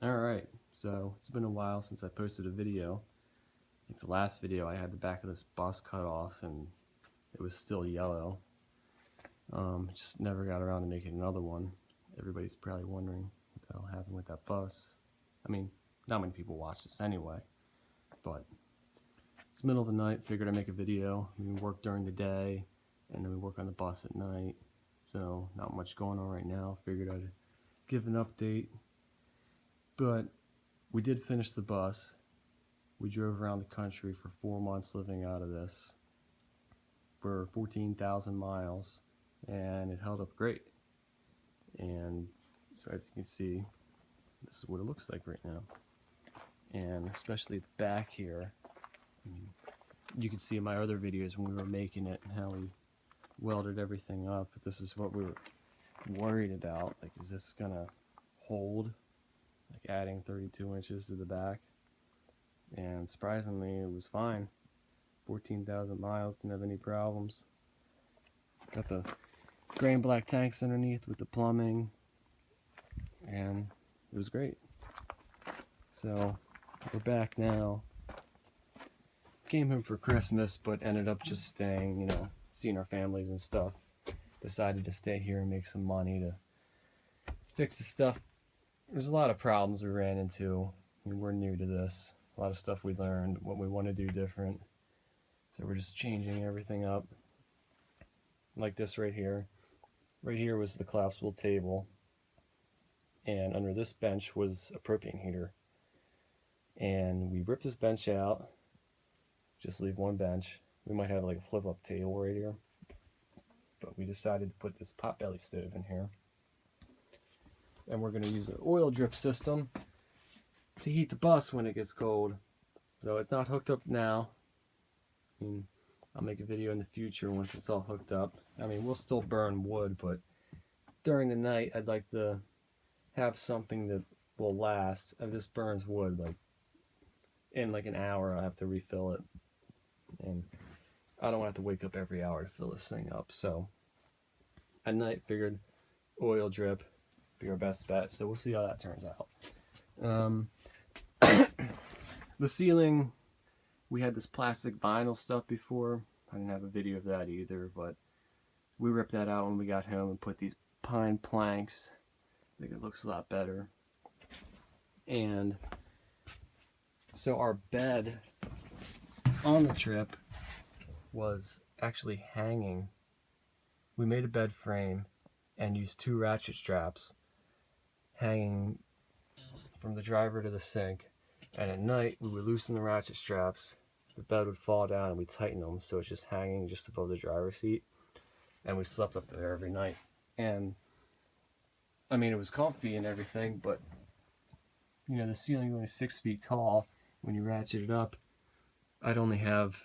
Alright, so it's been a while since I posted a video. I think the last video I had the back of this bus cut off and it was still yellow. Just never got around to making another one. Everybody's probably wondering what the hell happened with that bus. I mean, not many people watch this anyway, but it's middle of the night, figured I'd make a video. We work during the day and then we work on the bus at night, so not much going on right now. Figured I'd give an update. But we did finish the bus. We drove around the country for 4 months living out of this for 14,000 miles, and it held up great. And so as you can see, this is what it looks like right now. And especially the back here, I mean, you can see in my other videos when we were making it and how we welded everything up. This is what we were worried about. Like, is this gonna hold? Like adding 32 inches to the back, and surprisingly it was fine. 14,000 miles, didn't have any problems. Got the gray and black tanks underneath with the plumbing, and it was great. So we're back now. Came home for Christmas but ended up just staying, you know, seeing our families and stuff. Decided to stay here and make some money to fix the stuff. There's a lot of problems we ran into. I mean, we're new to this. A lot of stuff we learned, what we want to do different. So we're just changing everything up. Like this right here. Right here was the collapsible table. And under this bench was a propane heater. And we ripped this bench out. Just leave one bench. We might have like a flip-up table right here. But we decided to put this potbelly stove in here. And we're going to use an oil drip system to heat the bus when it gets cold. So it's not hooked up now. I mean, I'll make a video in the future once it's all hooked up. I mean, we'll still burn wood, but during the night I'd like to have something that will last. If this burns wood, like in like an hour I have to refill it. And I don't have to wake up every hour to fill this thing up. So at night figured oil drip be our best bet, so we'll see how that turns out. The ceiling, we had this plastic vinyl stuff before. I didn't have a video of that either, but we ripped that out when we got home and put these pine planks. I think it looks a lot better. And so our bed on the trip was actually hanging. We made a bed frame and used 2 ratchet straps hanging from the driver to the sink, and at night we would loosen the ratchet straps, the bed would fall down and we tighten them so it's just hanging just above the driver's seat, and we slept up there every night. And I mean, it was comfy and everything, but you know, the ceiling is only 6 feet tall. When you ratchet it up, I'd only have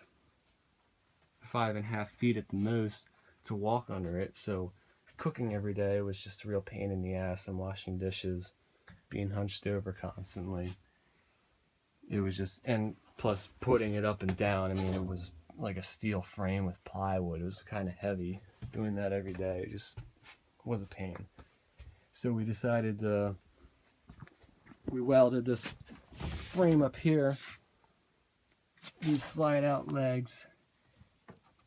5.5 feet at the most to walk under it, so cooking every day was just a real pain in the ass, and washing dishes, being hunched over constantly. It was just, and plus putting it up and down, I mean, it was like a steel frame with plywood. It was kind of heavy. Doing that every day, it just was a pain. So we decided we welded this frame up here, these slide out legs,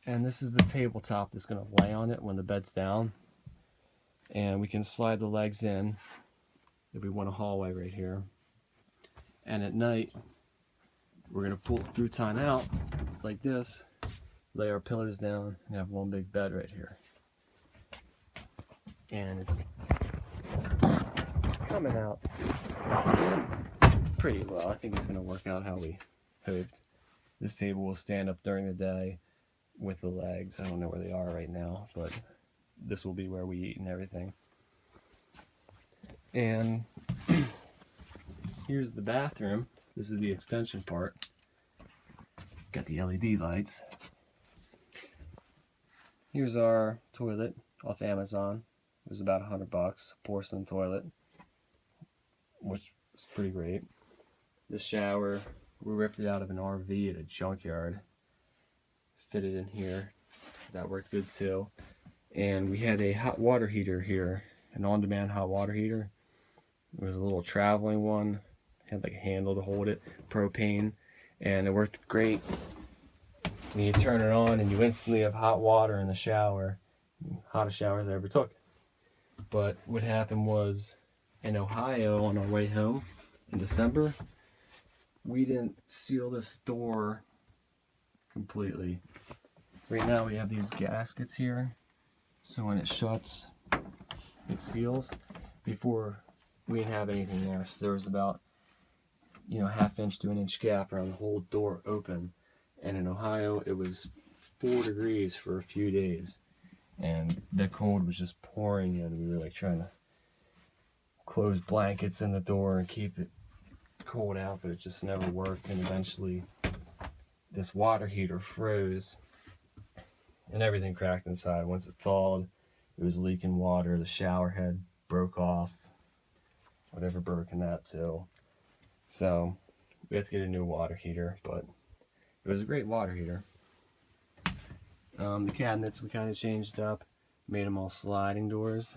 and this is the tabletop that's going to lay on it when the bed's down. And we can slide the legs in if we want a hallway right here. And at night, we're going to pull the futon out like this, lay our pillars down, and have one big bed right here. And it's coming out pretty well. I think it's going to work out how we hoped. This table will stand up during the day with the legs. I don't know where they are right now, but this will be where we eat and everything. And here's the bathroom. This is the extension part. Got the LED lights. Here's our toilet off Amazon. It was about $100, porcelain toilet, which was pretty great. The shower, we ripped it out of an RV at a junkyard, fitted in here. That worked good too. And we had a hot water heater here, an on-demand hot water heater. It was a little traveling one, had like a handle to hold it, propane, and it worked great. When you turn it on and you instantly have hot water in the shower, hottest showers I ever took. But what happened was, in Ohio on our way home in December, we didn't seal this door completely. Right now we have these gaskets here, so when it shuts, it seals. Before, we didn't have anything there, so there was about, ½ inch to 1 inch gap around the whole door open. And in Ohio, it was 4 degrees for a few days, and the cold was just pouring in. We were like trying to close blankets in the door and keep it cold out, but it just never worked. And eventually, this water heater froze, and everything cracked inside. Once it thawed, it was leaking water. The shower head broke off, whatever broke in that too. So we had to get a new water heater, but it was a great water heater. The cabinets we kind of changed up, made them all sliding doors.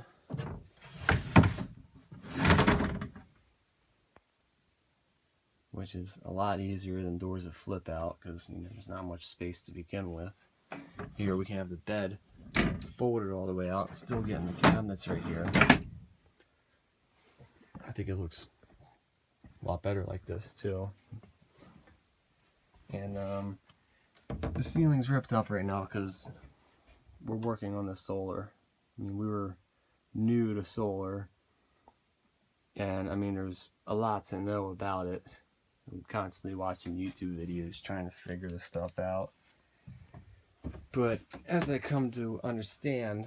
Which is a lot easier than doors that flip out, because there's not much space to begin with. Here we can have the bed folded all the way out, still getting the cabinets right here. I think it looks a lot better like this too. And the ceiling's ripped up right now because we're working on the solar. We were new to solar, and there's a lot to know about it. I'm constantly watching YouTube videos trying to figure this stuff out. But as I come to understand,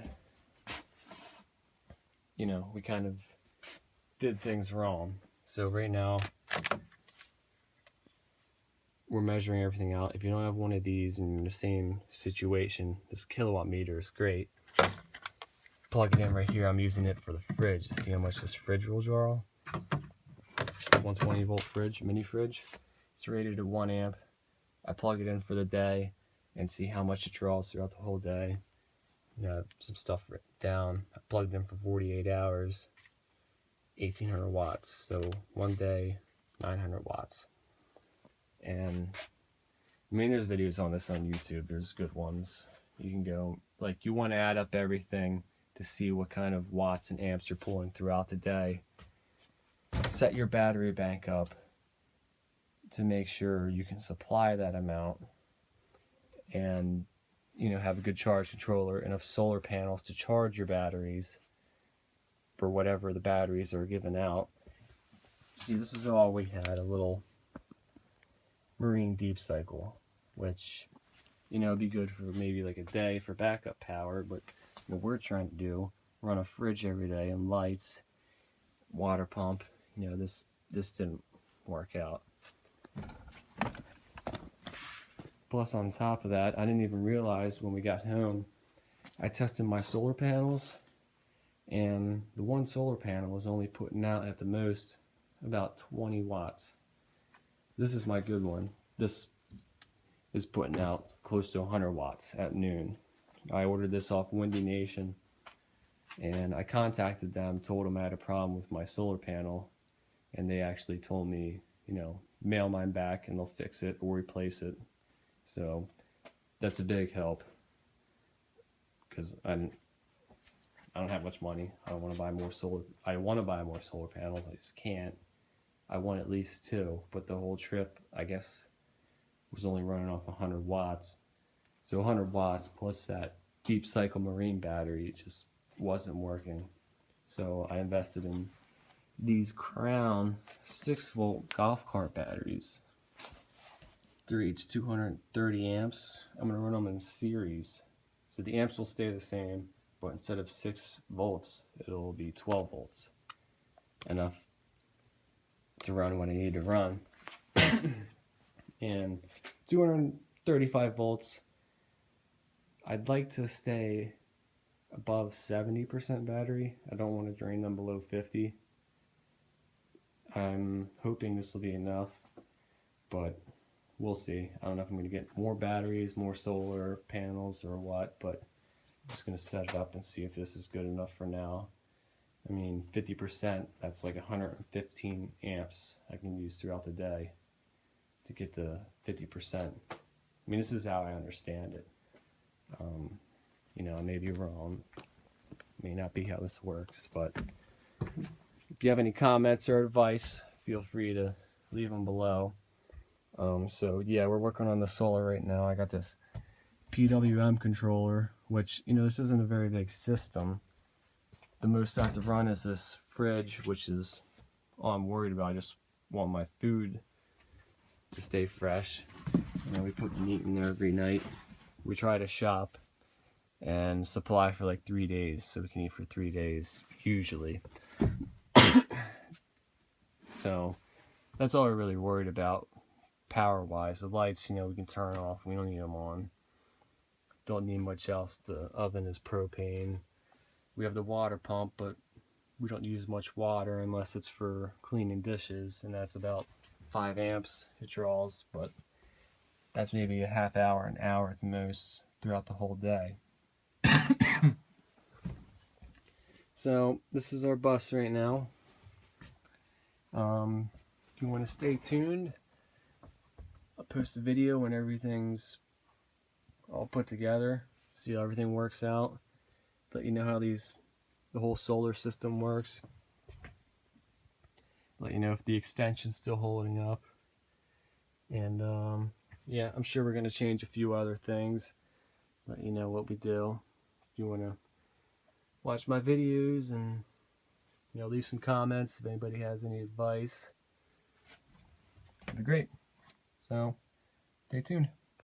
we kind of did things wrong. So right now, we're measuring everything out. If you don't have one of these and you're in the same situation, this kilowatt meter is great. Plug it in right here. I'm using it for the fridge to see how much this fridge will draw. 120 volt fridge, mini fridge. It's rated at 1 amp. I plug it in for the day and see how much it draws throughout the whole day. Some stuff written down. I plugged in for 48 hours, 1800 watts. So one day, 900 watts. And there's videos on this on YouTube. There's good ones. You can go, you want to add up everything to see what kind of watts and amps you're pulling throughout the day. Set your battery bank up to make sure you can supply that amount, and have a good charge controller, enough solar panels to charge your batteries for whatever the batteries are given out. See, this is all we had, a little marine deep cycle, which it'd be good for maybe like a day for backup power, but what we're trying to do, run a fridge every day and lights, water pump. This didn't work out. Plus, on top of that, I didn't even realize when we got home, I tested my solar panels, and the one solar panel was only putting out at the most about 20 watts. This is my good one. This is putting out close to 100 watts at noon. I ordered this off Windy Nation, and I contacted them, told them I had a problem with my solar panel, and they actually told me, mail mine back and they'll fix it or replace it. So that's a big help, because I don't have much money. I want to buy more solar panels. I just can't. I want at least 2, but the whole trip, I guess, was only running off 100 watts. So 100 watts plus that deep cycle marine battery just wasn't working. So I invested in these Crown 6-volt golf cart batteries. They're each 230 amps. I'm going to run them in series. So the amps will stay the same, but instead of 6 volts, it'll be 12 volts. Enough to run what I need to run. And 235 volts, I'd like to stay above 70% battery. I don't want to drain them below 50. I'm hoping this will be enough, but we'll see. I don't know if I'm going to get more batteries, more solar panels, or what, but I'm just going to set it up and see if this is good enough for now. I mean, 50%, that's like 115 amps I can use throughout the day to get to 50%. I mean, this is how I understand it. You know, I may be wrong. May not be how this works, but if you have any comments or advice, feel free to leave them below. So yeah, we're working on the solar right now. I got this PWM controller, which, you know, this isn't a very big system. The most I have to run is this fridge, which is all I'm worried about. I just want my food to stay fresh. You know, we put meat in there every night. We try to shop and supply for like 3 days, so we can eat for 3 days usually. So that's all we're really worried about power wise. The lights, you know, we can turn off, we don't need them on. Don't need much else. The oven is propane. We have the water pump, but we don't use much water unless it's for cleaning dishes, and that's about 5 amps it draws, but that's maybe a half hour, an hour at the most throughout the whole day. So this is our bus right now. If you want to stay tuned, I'll post a video when everything's all put together, see how everything works out, let you know how the whole solar system works, let you know if the extension's still holding up, and yeah, I'm sure we're going to change a few other things, let you know what we do. If you want to watch my videos and, you know, leave some comments if anybody has any advice, that'd be great. So stay tuned.